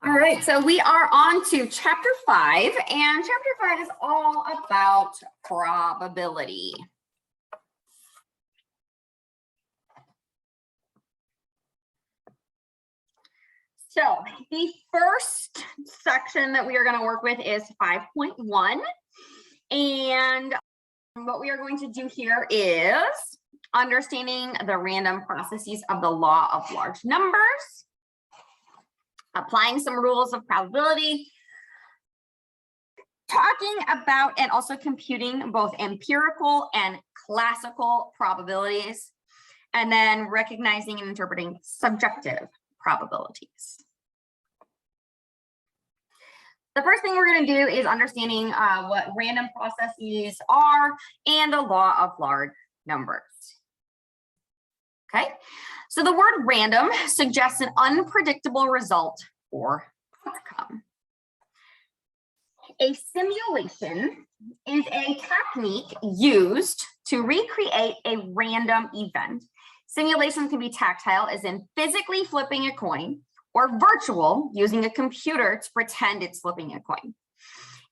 All right, so we are on to chapter 5, and chapter 5 is all about probability. So the first section that we are going to work with is 5.1, and what we are going to do here is understanding the random processes of the law of large numbers, applying some rules of probability, talking about and also computing both empirical and classical probabilities, and then recognizing and interpreting subjective probabilities. The first thing we're going to do is understanding what random processes are and the law of large numbers. Okay, so the word random suggests an unpredictable result or outcome. A simulation is a technique used to recreate a random event. Simulation can be tactile, as in physically flipping a coin, or virtual, using a computer to pretend it's flipping a coin.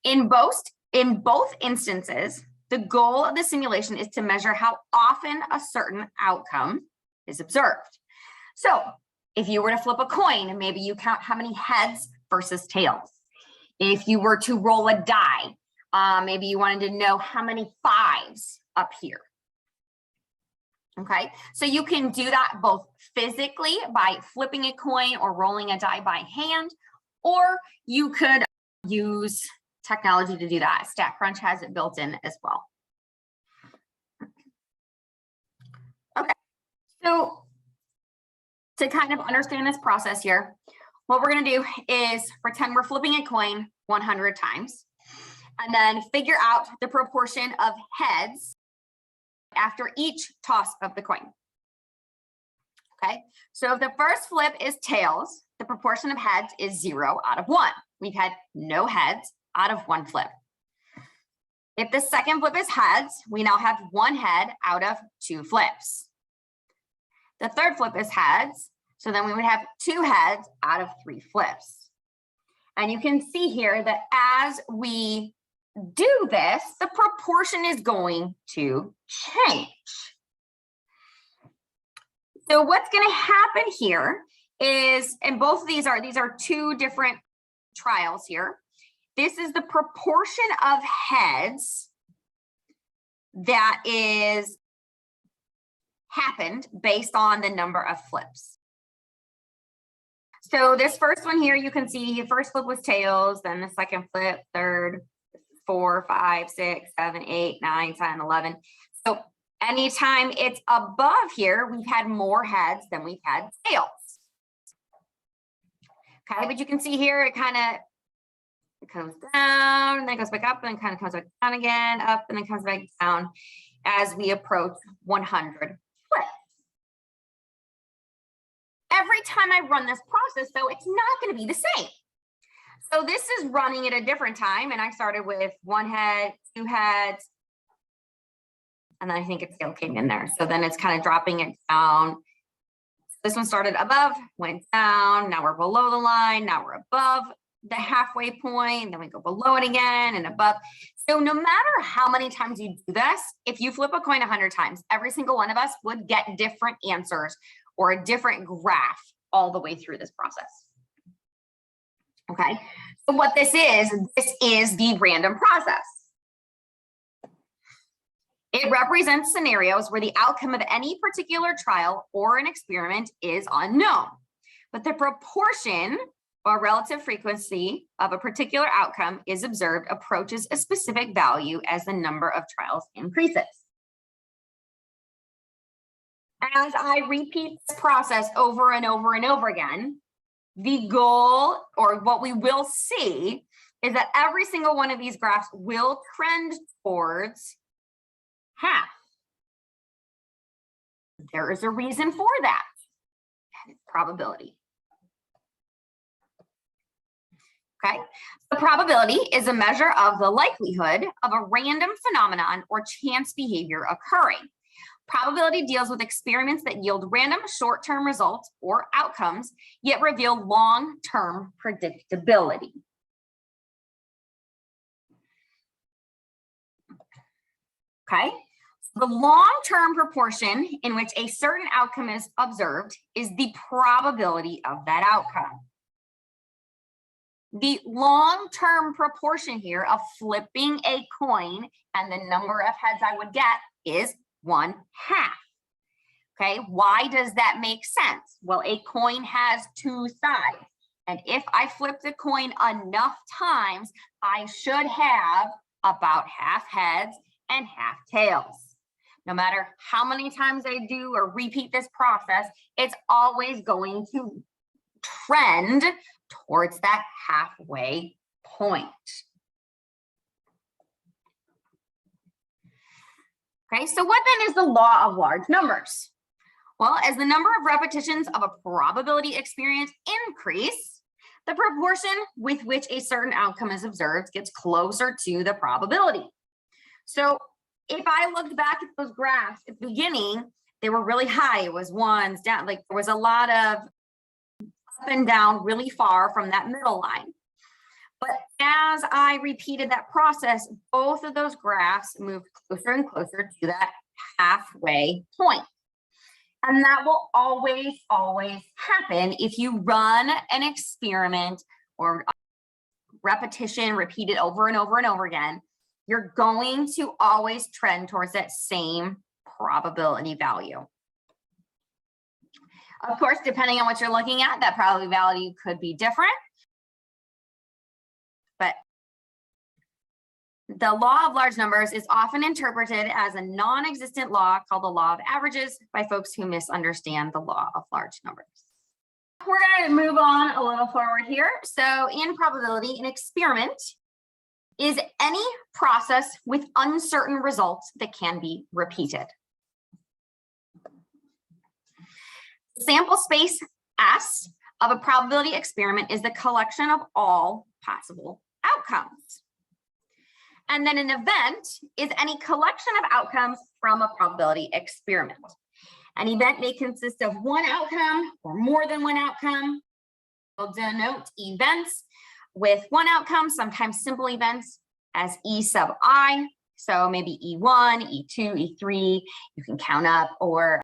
In both instances, the goal of the simulation is to measure how often a certain outcome is observed. So if you were to flip a coin, maybe you count how many heads versus tails. If you were to roll a die, maybe you wanted to know how many fives up here. Okay, so you can do that both physically by flipping a coin or rolling a die by hand, or you could use technology to do that. StatCrunch has it built in as well. Okay, so to kind of understand this process here, what we're going to do is pretend we're flipping a coin 100 times, and then figure out the proportion of heads after each toss of the coin. Okay, so if the first flip is tails, the proportion of heads is 0 out of 1. We've had no heads out of 1 flip. If the second flip is heads, we now have 1 head out of 2 flips. The third flip is heads, so then we would have 2 heads out of 3 flips. And you can see here that as we do this, the proportion is going to change. So what's going to happen here is, and both of these are 2 different trials here. This is the proportion of heads that is happened based on the number of flips. So this first one here, you can see the first flip was tails, then the second flip, third, 4, 5, 6, 7, 8, 9, 10, 11. So anytime it's above here, we've had more heads than we've had tails. Okay, but you can see here it kind of comes down, and then it goes back up, and then kind of comes back down again, up, and then comes back down as we approach 100 flips. Every time I run this process, though, it's not going to be the same. So this is running at a different time, and I started with 1 head, 2 heads, and then I think it still came in there. So then it's kind of dropping it down. This one started above, went down, now we're below the line, now we're above the halfway point, then we go below it again and above. So no matter how many times you do this, if you flip a coin 100 times, every single one of us would get different answers or a different graph all the way through this process. Okay, so what this is the random process. It represents scenarios where the outcome of any particular trial or an experiment is unknown, but the proportion or relative frequency of a particular outcome is observed approaches a specific value as the number of trials increases. As I repeat this process over and over and over again, the goal, or what we will see, is that every single one of these graphs will trend towards half. There is a reason for that, and it's probability. Okay, the probability is a measure of the likelihood of a random phenomenon or chance behavior occurring. Probability deals with experiments that yield random short-term results or outcomes, yet reveal long-term predictability. Okay, the long-term proportion in which a certain outcome is observed is the probability of that outcome. The long-term proportion here of flipping a coin and the number of heads I would get is 1/2. Okay, why does that make sense? Well, a coin has two sides. And if I flip the coin enough times, I should have about 1/2 heads and 1/2 tails. No matter how many times I do or repeat this process, it's always going to trend towards that halfway point. Okay, so what then is the law of large numbers? Well, as the number of repetitions of a probability experience increase, the proportion with which a certain outcome is observed gets closer to the probability. So if I looked back at those graphs at the beginning, they were really high. It was ones down, like there was a lot of up and down really far from that middle line. But as I repeated that process, both of those graphs moved closer and closer to that halfway point. And that will always happen if you run an experiment or repetition, repeat it over and over and over again. You're going to always trend towards that same probability value. Of course, depending on what you're looking at, that probability value could be different. But the law of large numbers is often interpreted as a non-existent law called the law of averages by folks who misunderstand the law of large numbers. We're going to move on a little forward here. So in probability, an experiment is any process with uncertain results that can be repeated. Sample space S of a probability experiment is the collection of all possible outcomes. And then an event is any collection of outcomes from a probability experiment. An event may consist of one outcome or more than one outcome. We'll denote events with one outcome, sometimes simple events, as E sub I. So maybe E1, E2, E3, you can count up, or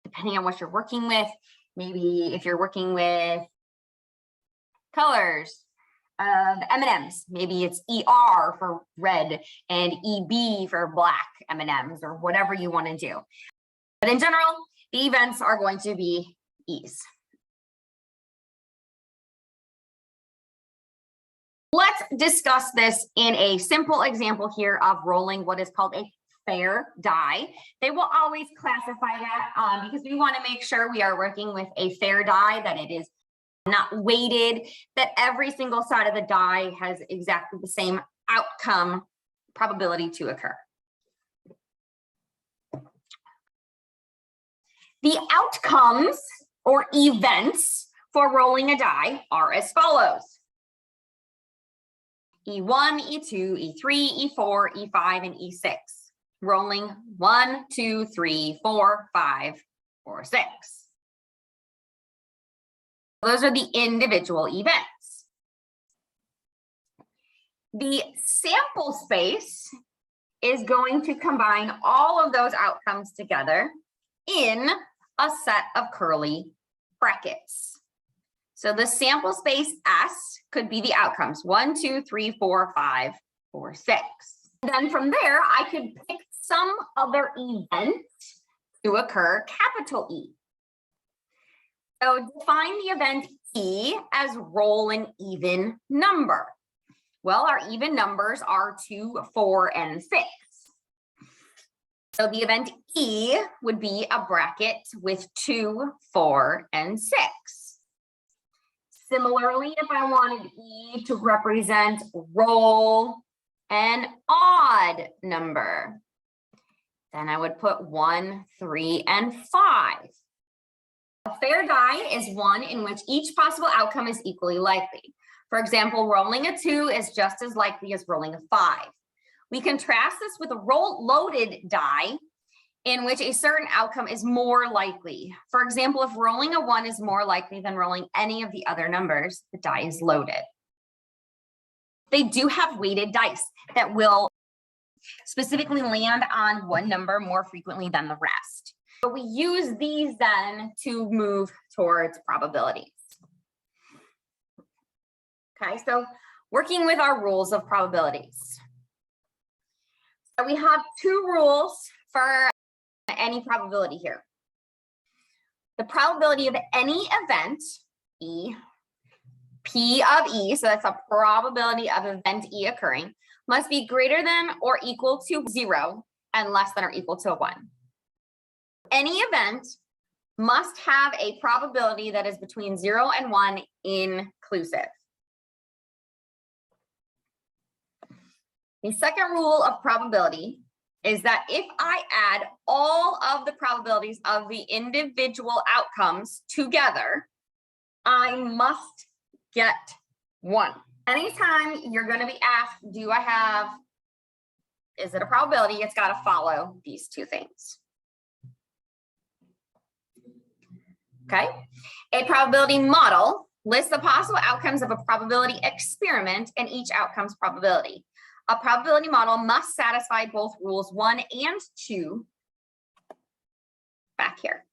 depending on what you're working with, maybe if you're working with colors of M&Ms, maybe it's ER for red and EB for black M&Ms, or whatever you want to do. But in general, the events are going to be E's. Let's discuss this in a simple example here of rolling what is called a fair die. They will always classify that because we want to make sure we are working with a fair die, that it is not weighted, that every single side of the die has exactly the same outcome probability to occur. The outcomes or events for rolling a die are as follows. E1, E2, E3, E4, E5, and E6. Rolling 1, 2, 3, 4, 5, or 6. Those are the individual events. The sample space is going to combine all of those outcomes together in a set of curly brackets. So the sample space S could be the outcomes 1, 2, 3, 4, 5, or 6. And then from there, I could pick some other event to occur, capital E. So define the event E as roll an even number. Well, our even numbers are 2, 4, and 6. So the event E would be a bracket with 2, 4, and 6. Similarly, if I wanted E to represent roll an odd number, then I would put 1, 3, and 5. A fair die is one in which each possible outcome is equally likely. For example, rolling a 2 is just as likely as rolling a 5. We contrast this with a loaded die in which a certain outcome is more likely. For example, if rolling a 1 is more likely than rolling any of the other numbers, the die is loaded. They do have weighted dice that will specifically land on one number more frequently than the rest. But we use these then to move towards probabilities. Okay, so working with our rules of probabilities. So we have 2 rules for any probability here. The probability of any event, E, P of E, so that's a probability of event E occurring, must be greater than or equal to 0 and less than or equal to 1. Any event must have a probability that is between 0 and 1 inclusive. The second rule of probability is that if I add all of the probabilities of the individual outcomes together, I must get 1. Anytime you're going to be asked, is it a probability? It's got to follow these 2 things. Okay. A probability model lists the possible outcomes of a probability experiment and each outcome's probability. A probability model must satisfy both rules 1 and 2 back here.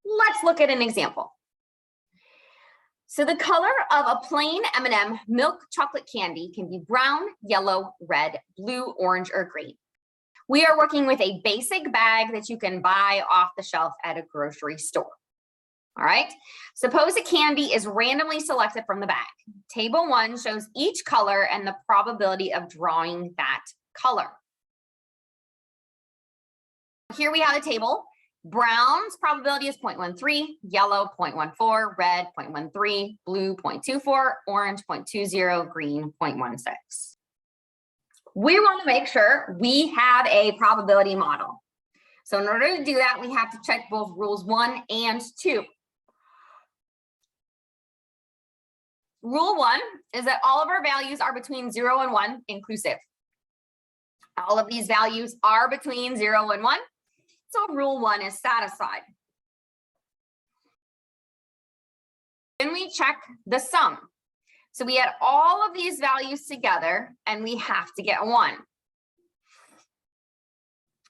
Let's look at an example. So the color of a plain M&M milk chocolate candy can be brown, yellow, red, blue, orange, or green. We are working with a basic bag that you can buy off the shelf at a grocery store. All right, suppose a candy is randomly selected from the bag. Table 1 shows each color and the probability of drawing that color. Here we have a table. Brown's probability is 0.13, yellow 0.14, red 0.13, blue 0.24, orange 0.20, green 0.16. We want to make sure we have a probability model. So in order to do that, we have to check both rules 1 and 2. Rule 1 is that all of our values are between 0 and 1 inclusive. All of these values are between 0 and 1. So rule 1 is satisfied. Then we check the sum. So we add all of these values together and we have to get 1.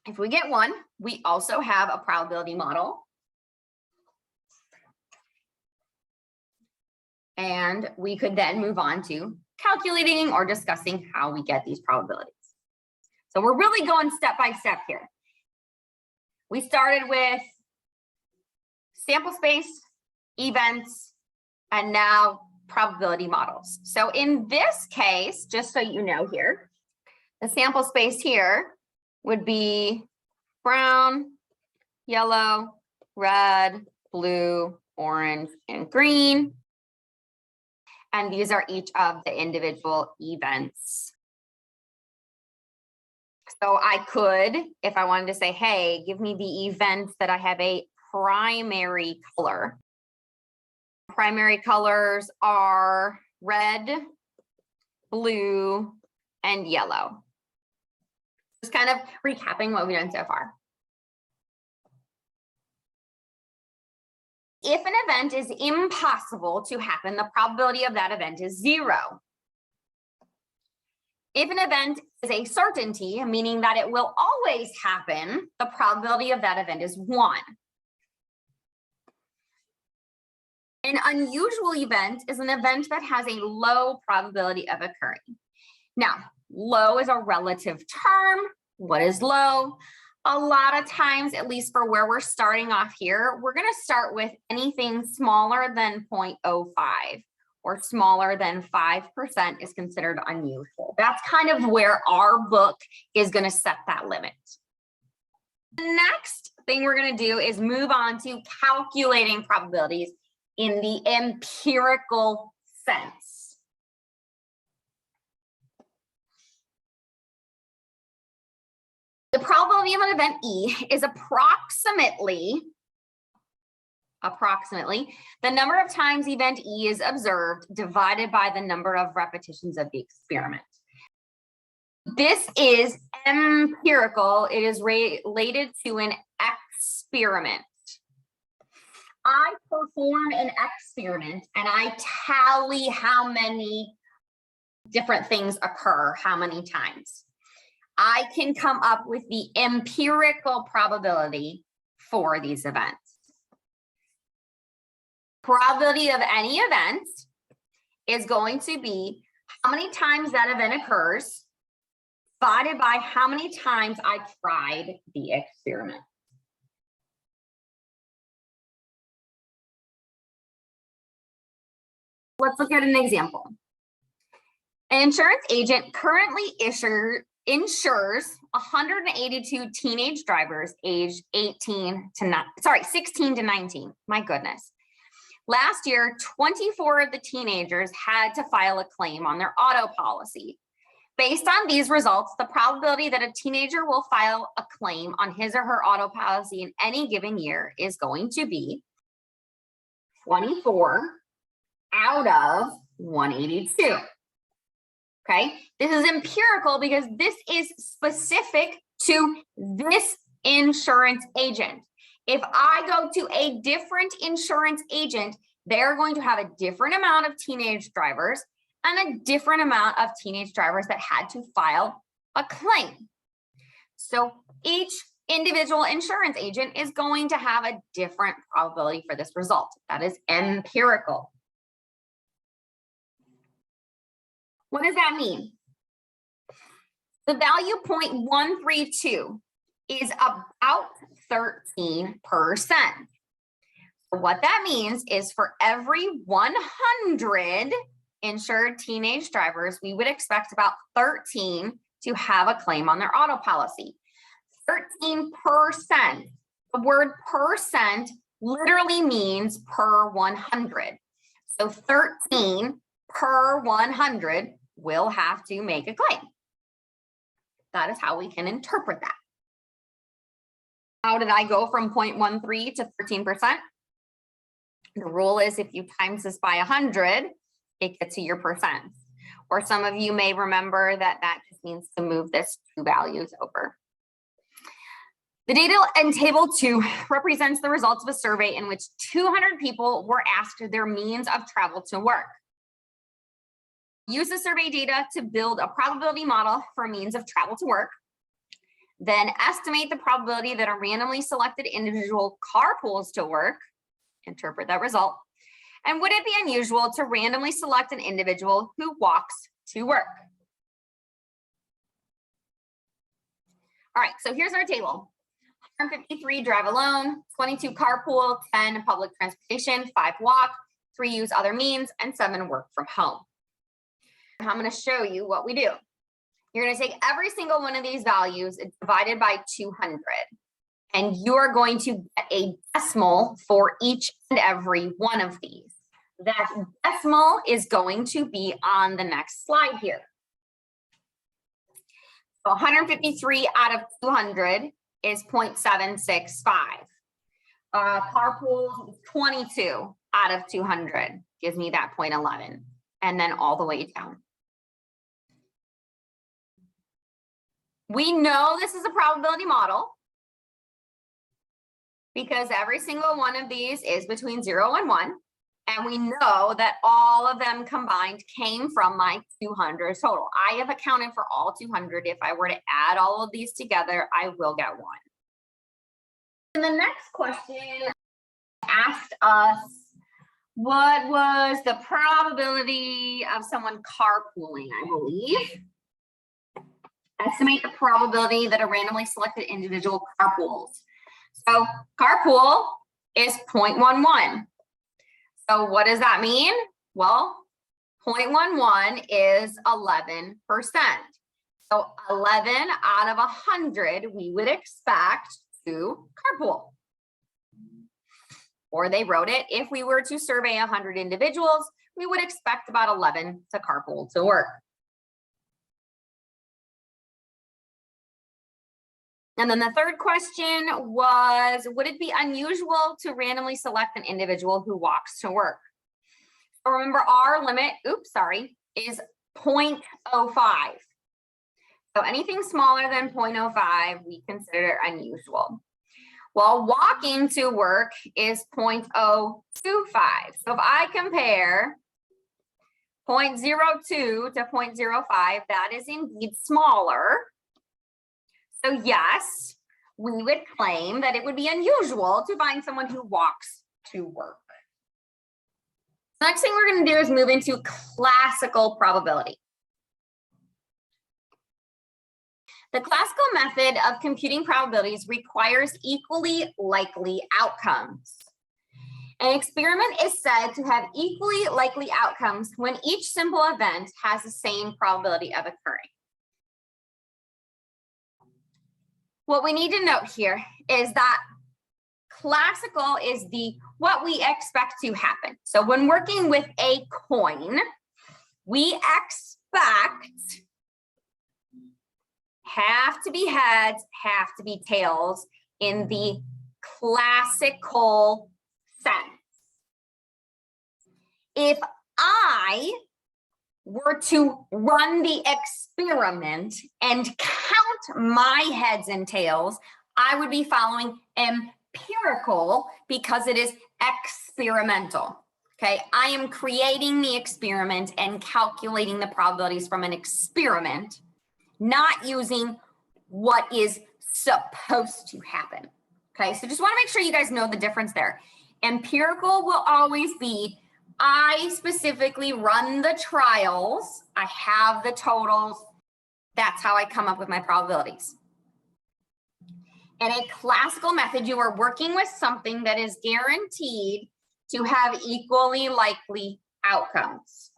If we get 1, we also have a probability model. And we could then move on to calculating or discussing how we get these probabilities. So we're really going step by step here. We started with sample space, events, and now probability models. So in this case, just so you know here, the sample space here would be brown, yellow, red, blue, orange, and green. And these are each of the individual events. So I could, if I wanted to say, hey, give me the events that I have a primary color. Primary colors are red, blue, and yellow. Just kind of recapping what we've done so far. If an event is impossible to happen, the probability of that event is 0. If an event is a certainty, meaning that it will always happen, the probability of that event is 1. An unusual event is an event that has a low probability of occurring. Now, low is a relative term. What is low? A lot of times, at least for where we're starting off here, we're going to start with anything smaller than 0.05 or smaller than 5% is considered unusual. That's kind of where our book is going to set that limit. The next thing we're going to do is move on to calculating probabilities in the empirical sense. The probability of an event E is approximately the number of times event E is observed divided by the number of repetitions of the experiment. This is empirical. It is related to an experiment. I perform an experiment and I tally how many different things occur, how many times. I can come up with the empirical probability for these events. Probability of any event is going to be how many times that event occurs divided by how many times I tried the experiment. Let's look at an example. An insurance agent currently insures 182 teenage drivers aged 16 to 19. My goodness. Last year, 24 of the teenagers had to file a claim on their auto policy. Based on these results, the probability that a teenager will file a claim on his or her auto policy in any given year is going to be 24 out of 182. Okay, this is empirical because this is specific to this insurance agent. If I go to a different insurance agent, they're going to have a different amount of teenage drivers and a different amount of teenage drivers that had to file a claim. So each individual insurance agent is going to have a different probability for this result. That is empirical. What does that mean? The value 0.132 is about 13%. What that means is for every 100 insured teenage drivers, we would expect about 13 to have a claim on their auto policy. 13%. The word percent literally means per 100. So 13 per 100 will have to make a claim. That is how we can interpret that. How did I go from 0.13 to 13%? The rule is if you times this by 100, it gets to your percent. Or some of you may remember that that just means to move this two values over. The data in table 2 represents the results of a survey in which 200 people were asked their means of travel to work. Use the survey data to build a probability model for means of travel to work. Then estimate the probability that a randomly selected individual carpools to work. Interpret that result. And would it be unusual to randomly select an individual who walks to work? All right, so here's our table. 153 drive alone, 22 carpool, 10 public transportation, 5 walk, 3 use other means, and 7 work from home. I'm going to show you what we do. You're going to take every single one of these values divided by 200, and you're going to get a decimal for each and every one of these. That decimal is going to be on the next slide here. So 153 out of 200 is 0.765. Carpool 22 out of 200 gives me that 0.11, and then all the way down. We know this is a probability model because every single one of these is between 0 and 1. And we know that all of them combined came from my 200 total. I have accounted for all 200. If I were to add all of these together, I will get 1. And the next question asked us, what was the probability of someone carpooling, I believe? Estimate the probability that a randomly selected individual carpools. So carpool is 0.11. So what does that mean? Well, 0.11 is 11%. So 11 out of 100 we would expect to carpool. Or they wrote it, if we were to survey 100 individuals, we would expect about 11 to carpool to work. And then the third question was, would it be unusual to randomly select an individual who walks to work? So remember our limit, is 0.05. So anything smaller than 0.05, we consider unusual. Well, walking to work is 0.025. So if I compare 0.02 to 0.05, that is indeed smaller. So yes, we would claim that it would be unusual to find someone who walks to work. The next thing we're going to do is move into classical probability. The classical method of computing probabilities requires equally likely outcomes. An experiment is said to have equally likely outcomes when each simple event has the same probability of occurring. What we need to note here is that classical is what we expect to happen. So when working with a coin, we expect have to be heads, have to be tails in the classical sense. If I were to run the experiment and count my heads and tails, I would be following empirical because it is experimental. Okay, I am creating the experiment and calculating the probabilities from an experiment, not using what is supposed to happen. Okay, so just want to make sure you guys know the difference there. Empirical will always be, I specifically run the trials, I have the totals, that's how I come up with my probabilities. In a classical method, you are working with something that is guaranteed to have equally likely outcomes.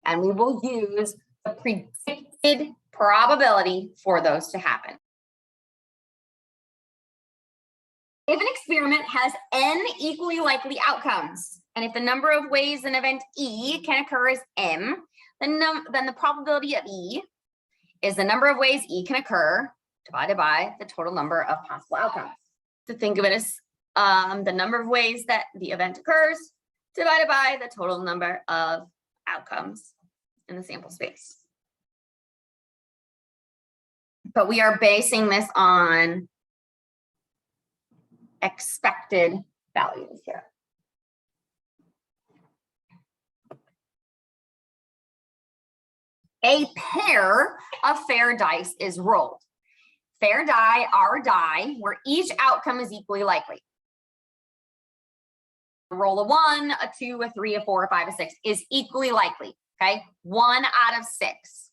And we will use the predicted probability for those to happen. If an experiment has n equally likely outcomes, and if the number of ways an event E can occur is m, then the probability of E is the number of ways E can occur divided by the total number of possible outcomes. So think of it as the number of ways that the event occurs divided by the total number of outcomes in the sample space. But we are basing this on expected values here. A pair of fair dice is rolled. Fair die are die where each outcome is equally likely. Roll a 1, a 2, a 3, a 4, a 5, a 6 is equally likely. Okay, 1 out of 6.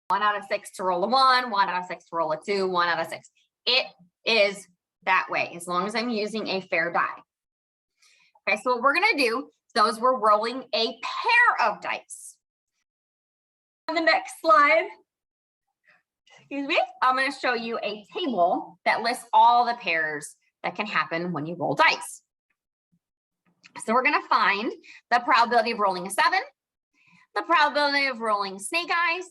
1 out of 6 to roll a 1, 1 out of 6 to roll a 2, 1 out of 6. It is that way, as long as I'm using a fair die. Okay, so what we're gonna do, those we're rolling a pair of dice. On the next slide, excuse me, I'm gonna show you a table that lists all the pairs that can happen when you roll dice. So we're gonna find the probability of rolling a 7, the probability of rolling snake eyes,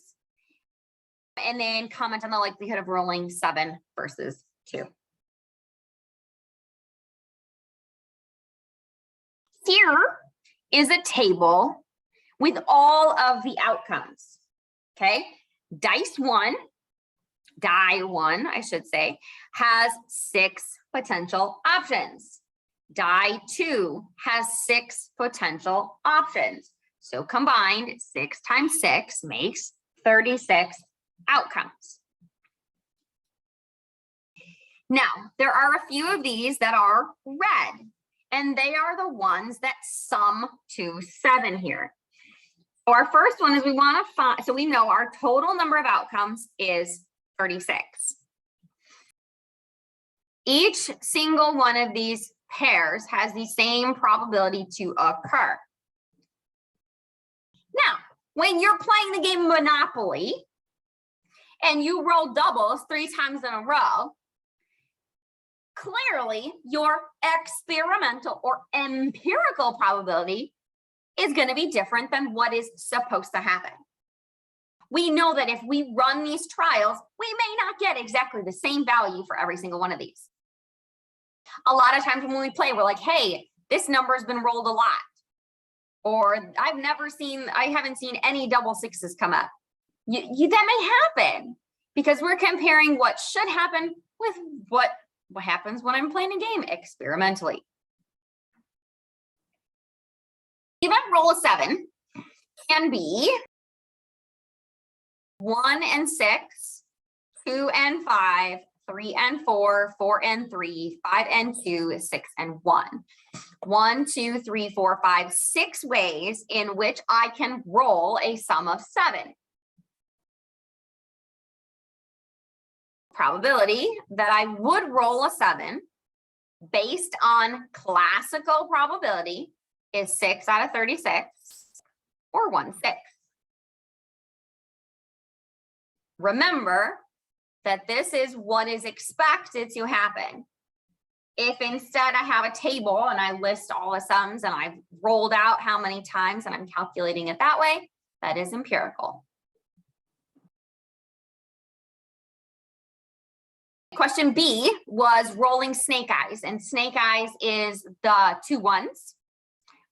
and then comment on the likelihood of rolling 7 versus 2. Here is a table with all of the outcomes. Okay, die 1, I should say, has 6 potential options. Die 2 has 6 potential options. So combined, 6 times 6 makes 36 outcomes. Now, there are a few of these that are red, and they are the ones that sum to 7 here. So our first one is we want to find, so we know our total number of outcomes is 36. Each single one of these pairs has the same probability to occur. Now, when you're playing the game Monopoly and you roll doubles 3 times in a row, clearly your experimental or empirical probability is going to be different than what is supposed to happen. We know that if we run these trials, we may not get exactly the same value for every single one of these. A lot of times when we play, we're like, hey, this number has been rolled a lot. Or I haven't seen any double 6s come up. that may happen because we're comparing what should happen with what happens when I'm playing a game experimentally. The event roll of 7 can be 1 and 6, 2 and 5, 3 and 4, 4 and 3, 5 and 2, 6 and 1. 1, 2, 3, 4, 5, 6 ways in which I can roll a sum of 7. Probability that I would roll a 7 based on classical probability is 6 out of 36 or 1/6. Remember that this is what is expected to happen. If instead I have a table and I list all the sums and I've rolled out how many times and I'm calculating it that way, that is empirical. Question B was rolling snake eyes, and snake eyes is the 2 1s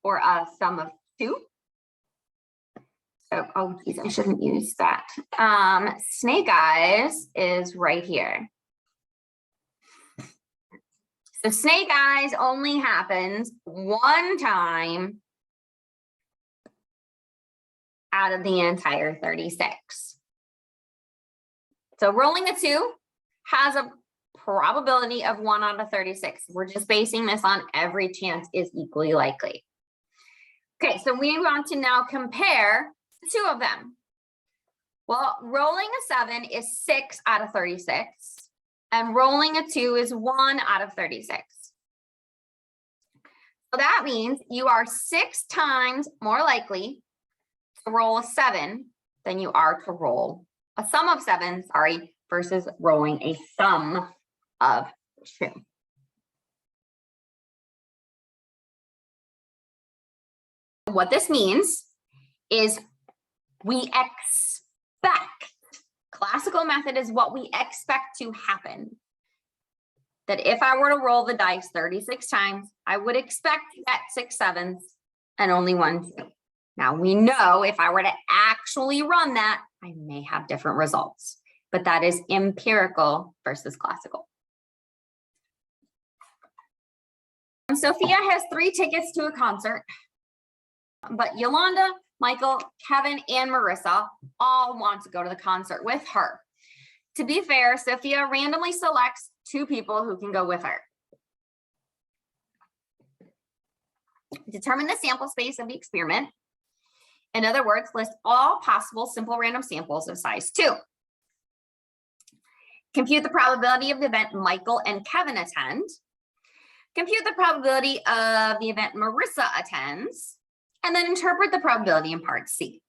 or a sum of 2. So, oh geez, I shouldn't use that. Snake eyes is right here. So snake eyes only happens 1 time out of the entire 36. So rolling a 2 has a probability of 1 out of 36. We're just basing this on every chance is equally likely. Okay, so we want to now compare the 2 of them. Well, rolling a 7 is 6 out of 36, and rolling a 2 is 1 out of 36. So that means you are 6 times more likely to roll a 7 than you are to roll a sum of 7, versus rolling a sum of 2. What this means is we expect, classical method is what we expect to happen. That if I were to roll the dice 36 times, I would expect that 6 7s and only 1 2. Now we know if I were to actually run that, I may have different results, but that is empirical versus classical. Sophia has 3 tickets to a concert, but Yolanda, Michael, Kevin, and Marissa all want to go to the concert with her. To be fair, Sophia randomly selects 2 people who can go with her. Determine the sample space of the experiment. In other words, list all possible simple random samples of size 2. Compute the probability of the event Michael and Kevin attend. Compute the probability of the event Marissa attends, and then interpret the probability in part C.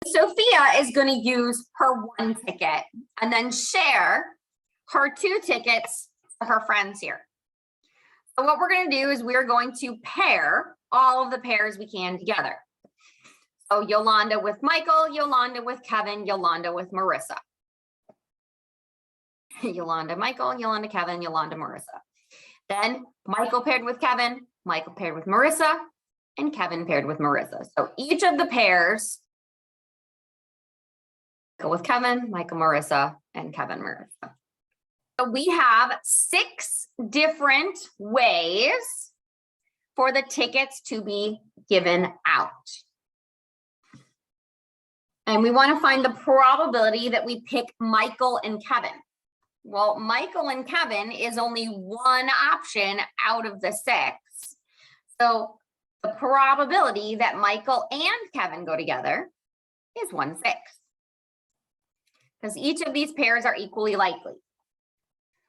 Sophia is going to use her 1 ticket and then share her 2 tickets to her friends here. So what we're going to do is we're going to pair all of the pairs we can together. So Yolanda with Michael, Yolanda with Kevin, Yolanda with Marissa. Yolanda, Michael, Yolanda, Kevin, Yolanda, Marissa. Then Michael paired with Kevin, Michael paired with Marissa, and Kevin paired with Marissa. So each of the pairs go with Kevin, Michael, Marissa, and Kevin, Marissa. So we have 6 different ways for the tickets to be given out. And we want to find the probability that we pick Michael and Kevin. Well, Michael and Kevin is only 1 option out of the 6. So the probability that Michael and Kevin go together is 1/6. Because each of these pairs are equally likely.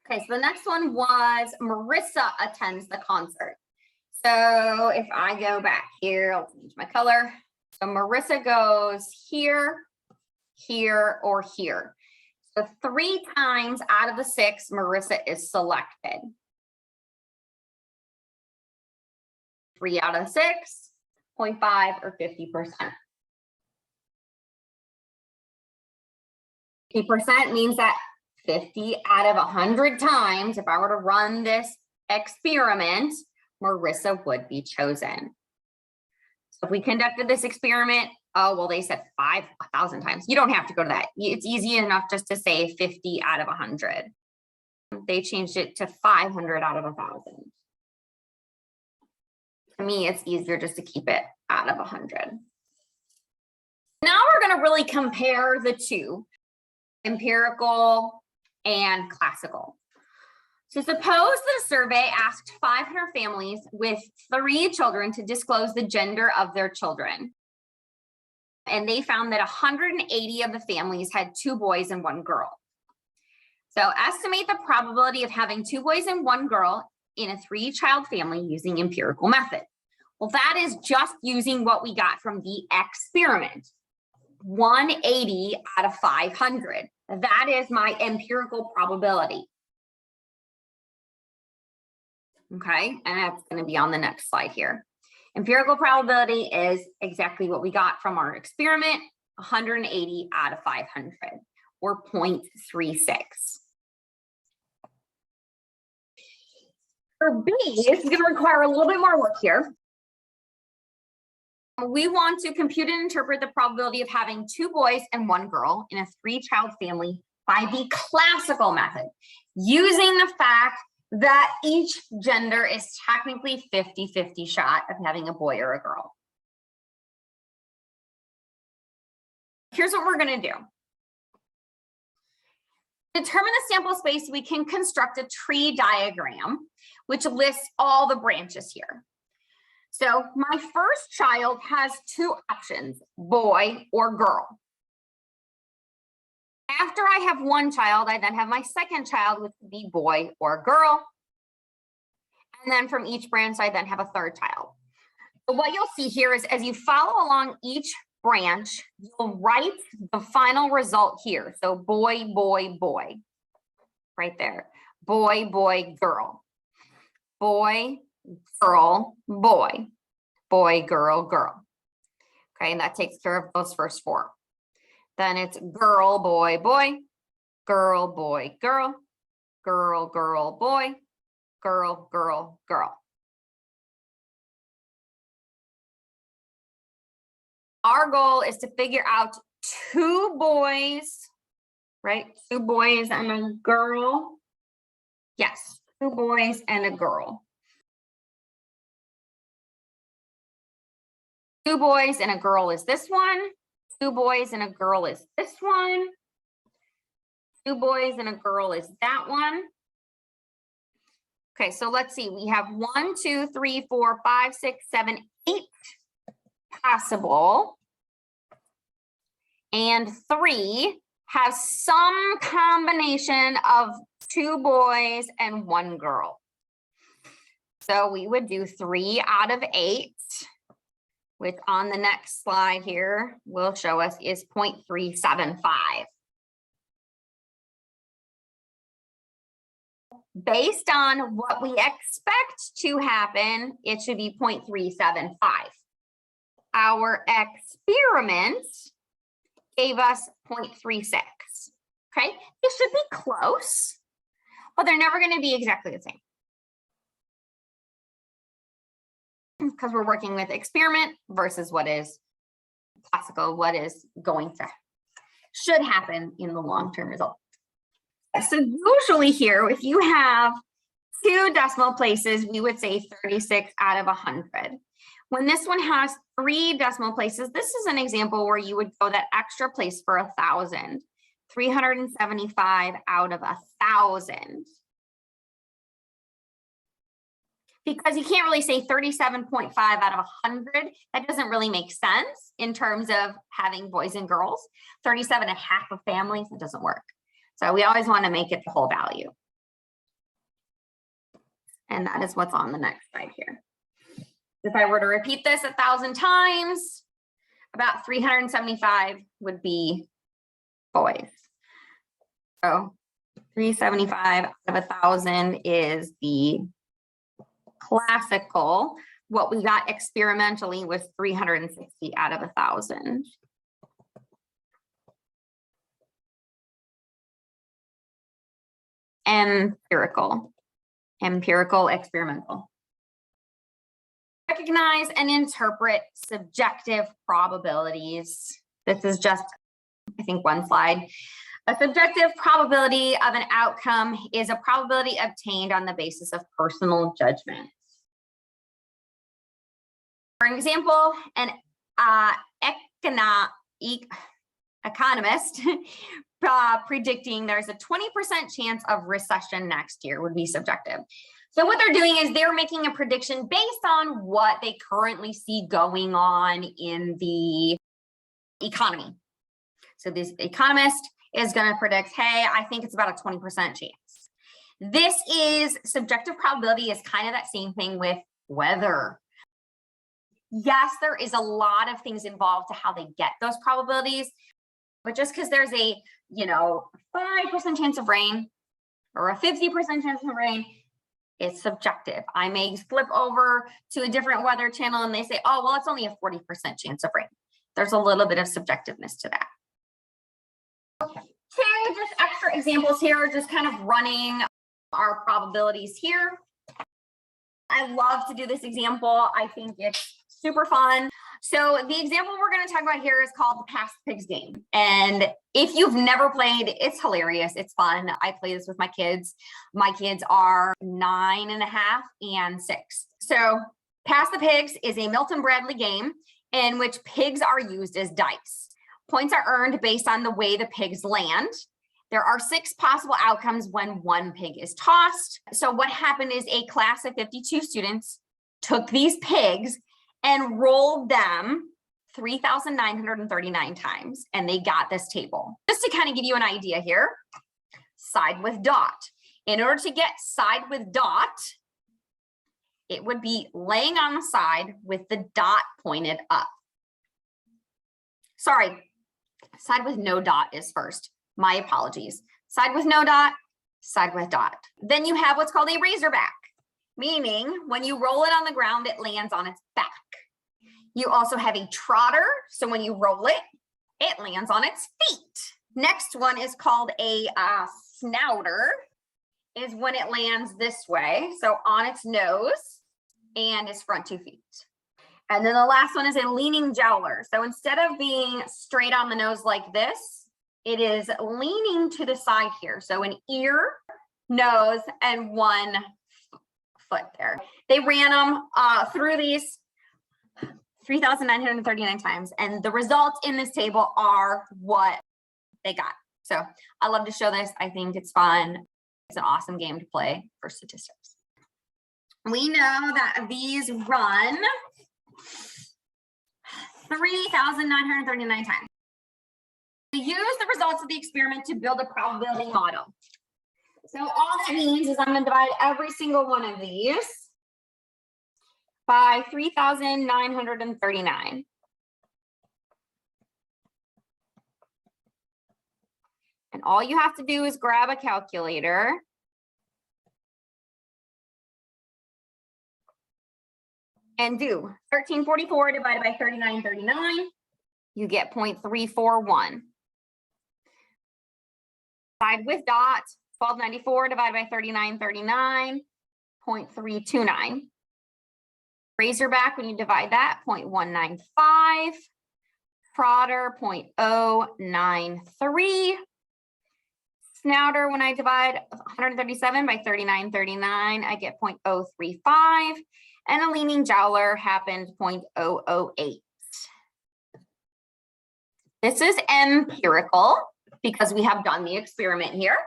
Okay, so the next one was Marissa attends the concert. So if I go back here, I'll change my color. So Marissa goes here, here, or here. So 3 times out of the 6, Marissa is selected. 3 out of 6, 0.5 or 50%. 50% means that 50 out of 100 times, if I were to run this experiment, Marissa would be chosen. So if we conducted this experiment Oh, well, they said 1,000 times. You don't have to go to that. It's easy enough just to say 50 out of 100. They changed it to 500 out of 1,000. To me, it's easier just to keep it out of 100. Now we're going to really compare the two, empirical and classical. So suppose that a survey asked 500 families with 3 children to disclose the gender of their children. And they found that 180 of the families had 2 boys and 1 girl. So estimate the probability of having 2 boys and 1 girl in a 3-child family using empirical method. Well, that is just using what we got from the experiment. 180 out of 500. That is my empirical probability. Okay, and that's going to be on the next slide here. Empirical probability is exactly what we got from our experiment, 180 out of 500, or 0.36. For B, this is going to require a little bit more work here. We want to compute and interpret the probability of having 2 boys and 1 girl in a 3-child family by the classical method, using the fact that each gender is technically 50-50 shot of having a boy or a girl. Here's what we're going to do. To determine the sample space, we can construct a tree diagram, which lists all the branches here. So my first child has 2 options, boy or girl. After I have 1 child, I then have my second child, which would be boy or girl. And then from each branch, I then have a 3rd child. So what you'll see here is as you follow along each branch, you'll write the final result here. So boy, boy, boy, right there. Boy, boy, girl. Boy, girl, boy. Boy, girl, girl. Okay, and that takes care of those first 4. Then it's girl, boy, boy, girl, boy, girl, girl, girl, boy, girl, girl, girl. Our goal is to figure out 2 boys, right? 2 boys and a girl. Yes, 2 boys and a girl. 2 boys and a girl is this one. 2 boys and a girl is this one. 2 boys and a girl is that one. Okay, so let's see. We have 1, 2, 3, 4, 5, 6, 7, 8 possible. And 3 has some combination of 2 boys and 1 girl. So we would do 3 out of 8, which on the next slide here will show us is 0.375. Based on what we expect to happen, it should be 0.375. Our experiment gave us 0.36. Okay, it should be close, but they're never going to be exactly the same. Because we're working with experiment versus what is classical, what is going to should happen in the long-term result. So usually here, if you have 2 decimal places, we would say 36 out of 100. When this one has 3 decimal places, this is an example where you would go that extra place for 1,000, 375 out of 1,000. Because you can't really say 37.5 out of 100. That doesn't really make sense in terms of having boys and girls. 37 and a half of families, it doesn't work. So we always want to make it the whole value. And that is what's on the next slide here. If I were to repeat this 1,000 times, about 375 would be boys. So 375 out of 1,000 is the classical. What we got experimentally was 360 out of 1,000. Empirical, experimental. recognize and interpret subjective probabilities. This is just, I think, one slide. A subjective probability of an outcome is a probability obtained on the basis of personal judgment. For example, an economist predicting there's a 20% chance of recession next year would be subjective. So what they're doing is they're making a prediction based on what they currently see going on in the economy. So this economist is going to predict, hey, I think it's about a 20% chance. This is subjective probability is kind of that same thing with weather. Yes, there is a lot of things involved to how they get those probabilities, but just because there's a, 5% chance of rain or a 50% chance of rain, it's subjective. I may flip over to a different weather channel and they say, oh, well, it's only a 40% chance of rain. There's a little bit of subjectiveness to that. Okay. Two just extra examples here, just kind of running our probabilities here. I love to do this example. I think it's super fun. So the example we're going to talk about here is called the Pass the Pigs game. And if you've never played, it's hilarious. It's fun. I play this with my kids. My kids are 9.5 and 6. So Pass the Pigs is a Milton Bradley game in which pigs are used as dice. Points are earned based on the way the pigs land. There are 6 possible outcomes when one pig is tossed. So what happened is a class of 52 students took these pigs and rolled them 3,939 times, and they got this table. Just to kind of give you an idea here, side with dot. In order to get side with dot, it would be laying on the side with the dot pointed up. Sorry, side with no dot is first. My apologies. Side with no dot, side with dot. Then you have what's called a razorback, meaning when you roll it on the ground, it lands on its back. You also have a trotter. So when you roll it, it lands on its feet. Next one is called a snouter, is when it lands this way. So on its nose and its front 2 feet. And then the last one is a leaning jowler. So instead of being straight on the nose like this, it is leaning to the side here. So an ear, nose, and 1 foot there. They ran them through these 3,939 times. And the results in this table are what they got. So I love to show this. I think it's fun. It's an awesome game to play for statistics. We know that these run 3,939 times. We use the results of the experiment to build a probability model. So all that means is I'm going to divide every single one of these by 3,939. And all you have to do is grab a calculator and do 1344 divided by 3939. You get 0.341. Side with dot, 1294 divided by 3939, 0.329. Razorback, when you divide that, 0.195. Trotter, 0.093. Snouter, when I divide 137 by 3939, I get 0.035. And a leaning jowler happened 0.008. This is empirical because we have done the experiment here.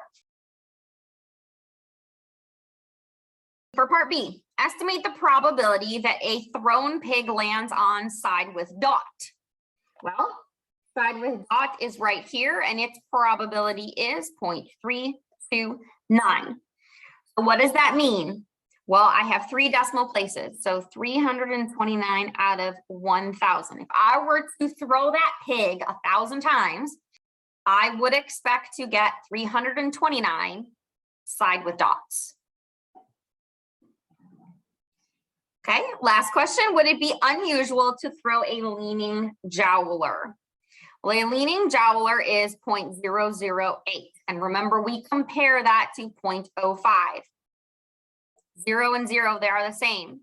For part B, estimate the probability that a thrown pig lands on side with dot. Well, side with dot is right here, and its probability is 0.329. So what does that mean? Well, I have 3 decimal places, so 329 out of 1,000. If I were to throw that pig 1,000 times, I would expect to get 329 side with dots. Okay, last question. Would it be unusual to throw a leaning jowler? Well, a leaning jowler is 0.008. And remember, we compare that to 0.05. 0 and 0, they are the same.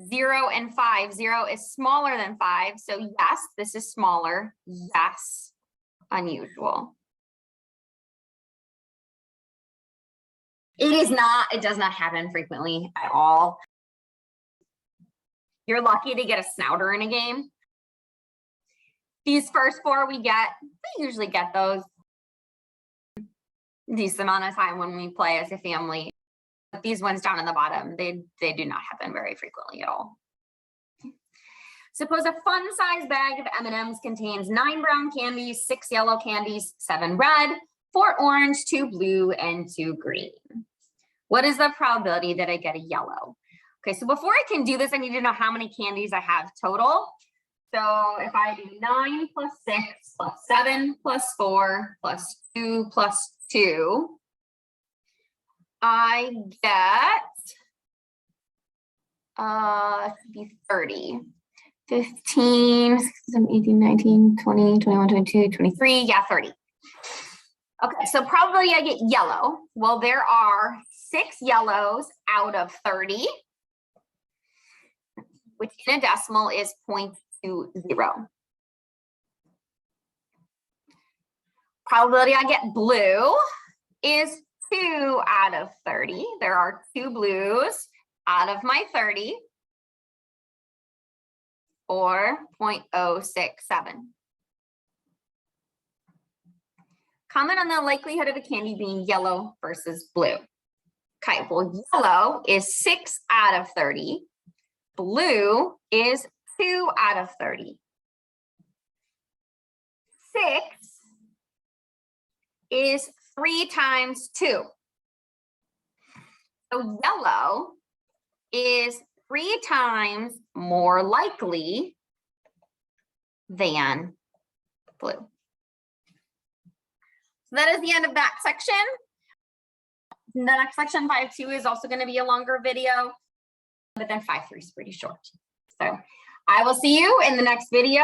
0 and 5. 0 is smaller than 5. So yes, this is smaller. Yes, unusual. It is not, it does not happen frequently at all. You're lucky to get a snouter in a game. These first 4 we usually get those decent amount of time when we play as a family. But these ones down in the bottom, they do not happen very frequently at all. Suppose a fun-sized bag of M&Ms contains 9 brown candies, 6 yellow candies, 7 red, 4 orange, 2 blue, and 2 green. What is the probability that I get a yellow? Okay, so before I can do this, I need to know how many candies I have total. So if I do 9 plus 6 plus 7 plus 4 plus 2 plus 2, I get should be 30. 15, 16, 18, 19, 20, 21, 22, 23, yeah, 30. Okay, so probably I get yellow. Well, there are 6 yellows out of 30, which in a decimal is 0.20. Probability I get blue is 2 out of 30. There are 2 blues out of my 30, or 0.067. Comment on the likelihood of a candy being yellow versus blue. Okay, well, yellow is 6 out of 30. Blue is 2 out of 30. 6 is 3 times 2. So yellow is 3 times more likely than blue. So that is the end of that section. The next section, 5.2, is also going to be a longer video, but then 5.3 is pretty short. So I will see you in the next video.